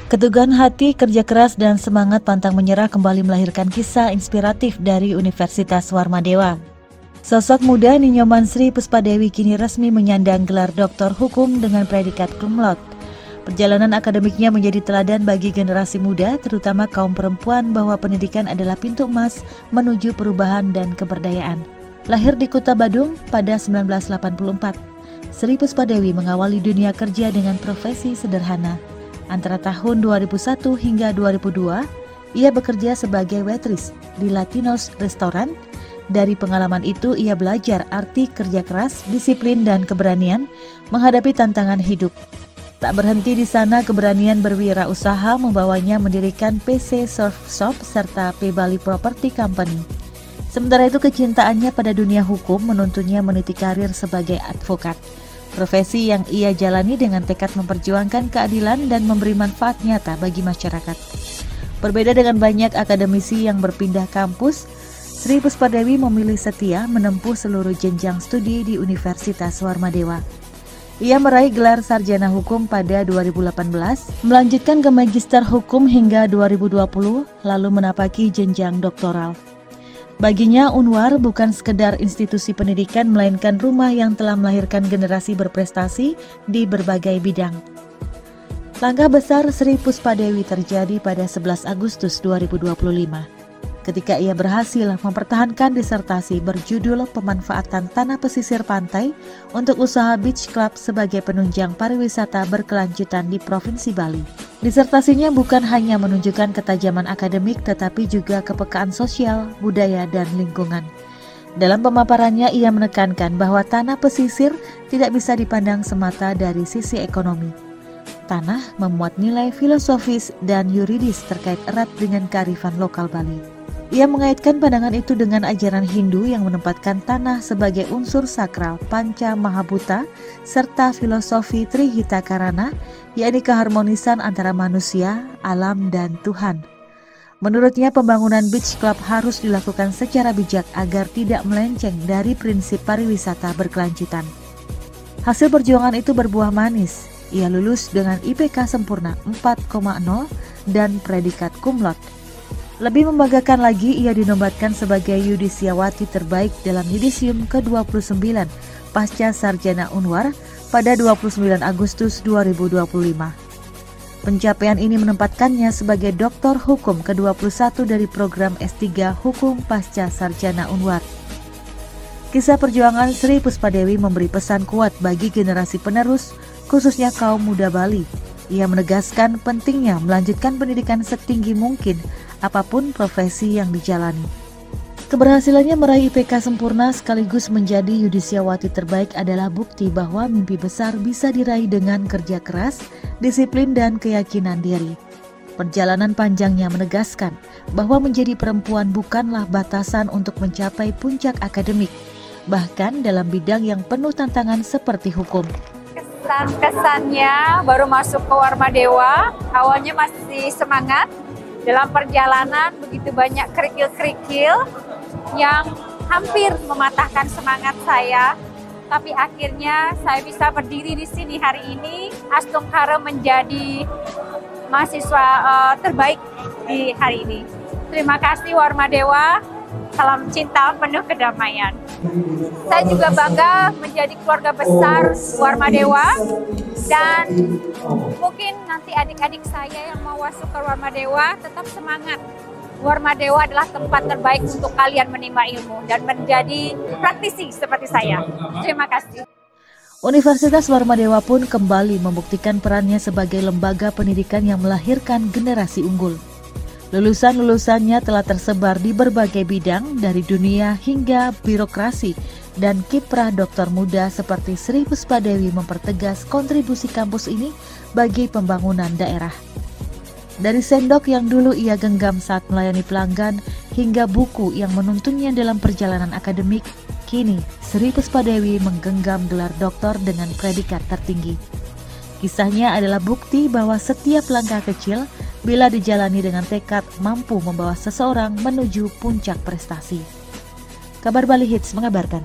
Keteguhan hati, kerja keras, dan semangat pantang menyerah kembali melahirkan kisah inspiratif dari Universitas Warmadewa. Sosok muda Ninyoman Sri Puspadewi kini resmi menyandang gelar Doktor Hukum dengan predikat cum laude. Perjalanan akademiknya menjadi teladan bagi generasi muda, terutama kaum perempuan, bahwa pendidikan adalah pintu emas menuju perubahan dan keberdayaan. Lahir di Kuta Badung pada 1984, Sri Puspadewi mengawali dunia kerja dengan profesi sederhana. Antara tahun 2001 hingga 2002, ia bekerja sebagai waitress di Latinos Restaurant. Dari pengalaman itu, ia belajar arti kerja keras, disiplin, dan keberanian menghadapi tantangan hidup. Tak berhenti di sana, keberanian berwirausaha membawanya mendirikan PC Surf Shop serta P Bali Property Company. Sementara itu, kecintaannya pada dunia hukum menuntunnya meniti karir sebagai advokat. Profesi yang ia jalani dengan tekad memperjuangkan keadilan dan memberi manfaat nyata bagi masyarakat. Berbeda dengan banyak akademisi yang berpindah kampus, Sri Puspadewi memilih setia menempuh seluruh jenjang studi di Universitas Warmadewa. Ia meraih gelar sarjana hukum pada 2018, melanjutkan ke magister hukum hingga 2020, lalu menapaki jenjang doktoral. Baginya, Unwar bukan sekedar institusi pendidikan, melainkan rumah yang telah melahirkan generasi berprestasi di berbagai bidang. Langkah besar Sri Puspadewi terjadi pada 11 Agustus 2025. Ketika ia berhasil mempertahankan disertasi berjudul Pemanfaatan Tanah Pesisir Pantai untuk usaha beach club sebagai penunjang pariwisata berkelanjutan di Provinsi Bali. Disertasinya bukan hanya menunjukkan ketajaman akademik, tetapi juga kepekaan sosial, budaya, dan lingkungan. Dalam pemaparannya, ia menekankan bahwa tanah pesisir tidak bisa dipandang semata dari sisi ekonomi. Tanah memuat nilai filosofis dan yuridis terkait erat dengan kearifan lokal Bali. Ia mengaitkan pandangan itu dengan ajaran Hindu yang menempatkan tanah sebagai unsur sakral Panca Mahabhuta serta filosofi Trihita Karana, yakni keharmonisan antara manusia, alam, dan Tuhan. Menurutnya, pembangunan beach club harus dilakukan secara bijak agar tidak melenceng dari prinsip pariwisata berkelanjutan. Hasil perjuangan itu berbuah manis. Ia lulus dengan IPK sempurna 4,0 dan predikat cum laude. Lebih membanggakan lagi, ia dinobatkan sebagai yudisiawati terbaik dalam yudisium ke-29 pasca sarjana Unwar pada 29 Agustus 2025. Pencapaian ini menempatkannya sebagai doktor hukum ke-21 dari program S3 Hukum pasca sarjana Unwar. Kisah perjuangan Sri Puspadewi memberi pesan kuat bagi generasi penerus, khususnya kaum muda Bali. Ia menegaskan pentingnya melanjutkan pendidikan setinggi mungkin, apapun profesi yang dijalani. Keberhasilannya meraih IPK sempurna sekaligus menjadi yudisiawati terbaik adalah bukti bahwa mimpi besar bisa diraih dengan kerja keras, disiplin, dan keyakinan diri. Perjalanan panjangnya menegaskan bahwa menjadi perempuan bukanlah batasan untuk mencapai puncak akademik, bahkan dalam bidang yang penuh tantangan seperti hukum. Kesan-kesannya baru masuk ke Warmadewa, awalnya masih semangat. Dalam perjalanan begitu banyak kerikil-kerikil yang hampir mematahkan semangat saya. Tapi akhirnya saya bisa berdiri di sini hari ini. Astungkara menjadi mahasiswa terbaik di hari ini. Terima kasih Warmadewa, salam cinta penuh kedamaian. Saya juga bangga menjadi keluarga besar Warmadewa, dan mungkin nanti adik-adik saya yang mau masuk ke Warmadewa tetap semangat. Warmadewa adalah tempat terbaik untuk kalian menimba ilmu dan menjadi praktisi seperti saya. Terima kasih. Universitas Warmadewa pun kembali membuktikan perannya sebagai lembaga pendidikan yang melahirkan generasi unggul. Lulusan-lulusannya telah tersebar di berbagai bidang dari dunia hingga birokrasi, dan kiprah doktor muda seperti Sri Puspadewi mempertegas kontribusi kampus ini bagi pembangunan daerah. Dari sendok yang dulu ia genggam saat melayani pelanggan hingga buku yang menuntunnya dalam perjalanan akademik, kini Sri Puspadewi menggenggam gelar doktor dengan predikat tertinggi. Kisahnya adalah bukti bahwa setiap langkah kecil bila dijalani dengan tekad mampu membawa seseorang menuju puncak prestasi. Kabar Bali Hits mengabarkan.